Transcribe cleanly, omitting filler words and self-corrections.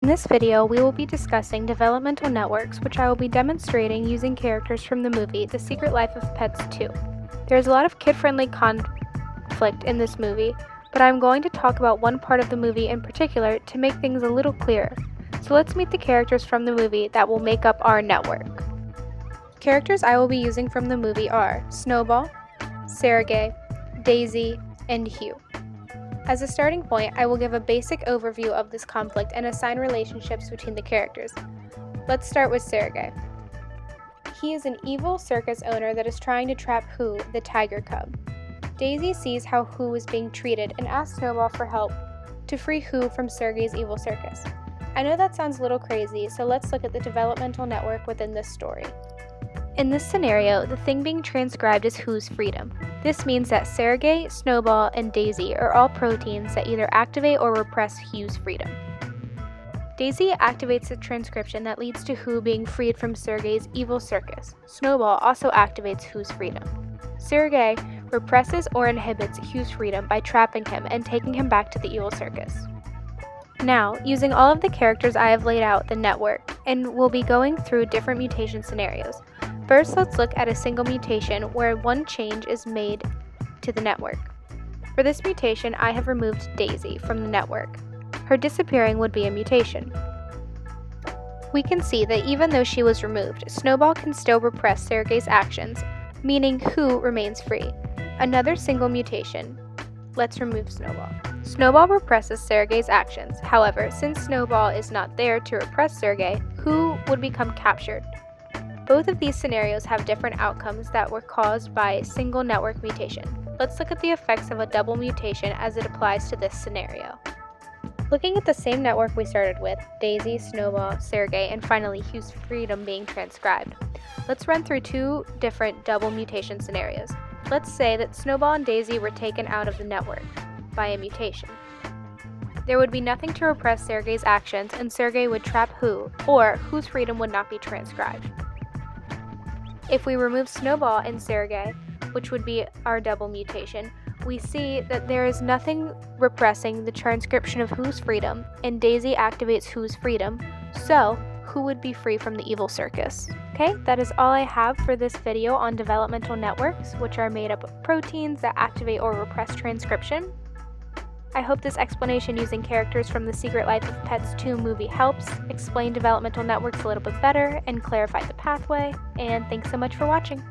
In this video, we will be discussing developmental networks, which I will be demonstrating using characters from the movie The Secret Life of Pets 2. There's a lot of kid-friendly conflict in this movie, but I'm going to talk about one part of the movie in particular to make things a little clearer. So let's meet the characters from the movie that will make up our network. Characters I will be using from the movie are Snowball, Sergey, Daisy, and Hugh. As a starting point, I will give a basic overview of this conflict and assign relationships between the characters. Let's start with Sergey. He is an evil circus owner that is trying to trap Who, the tiger cub. Daisy sees how Who is being treated and asks Snowball for help to free Who from Sergey's evil circus. I know that sounds a little crazy, so let's look at the developmental network within this story. In this scenario, the thing being transcribed is Who's freedom. This means that Sergey, Snowball, and Daisy are all proteins that either activate or repress Hugh's freedom. Daisy activates the transcription that leads to Who being freed from Sergey's evil circus. Snowball also activates Who's freedom. Sergey represses or inhibits Hugh's freedom by trapping him and taking him back to the evil circus. Now, using all of the characters I have laid out the network, and we'll be going through different mutation scenarios. First, let's look at a single mutation where one change is made to the network. For this mutation, I have removed Daisy from the network. Her disappearing would be a mutation. We can see that even though she was removed, Snowball can still repress Sergey's actions, meaning Who remains free. Another single mutation. Let's remove Snowball. Snowball represses Sergey's actions. However, since Snowball is not there to repress Sergey, Who would become captured. Both of these scenarios have different outcomes that were caused by a single network mutation. Let's look at the effects of a double mutation as it applies to this scenario. Looking at the same network we started with, Daisy, Snowball, Sergey, and finally Hugh's freedom being transcribed. Let's run through two different double mutation scenarios. Let's say that Snowball and Daisy were taken out of the network by a mutation. There would be nothing to repress Sergey's actions, and Sergey would trap Who, or Who's freedom would not be transcribed. If we remove Snowball and Sergey, which would be our double mutation, we see that there is nothing repressing the transcription of Who's freedom, and Daisy activates Who's freedom, so Who would be free from the evil circus. Okay, that is all I have for this video on developmental networks, which are made up of proteins that activate or repress transcription. I hope this explanation using characters from The Secret Life of Pets 2 movie helps explain developmental networks a little bit better and clarify the pathway, and thanks so much for watching.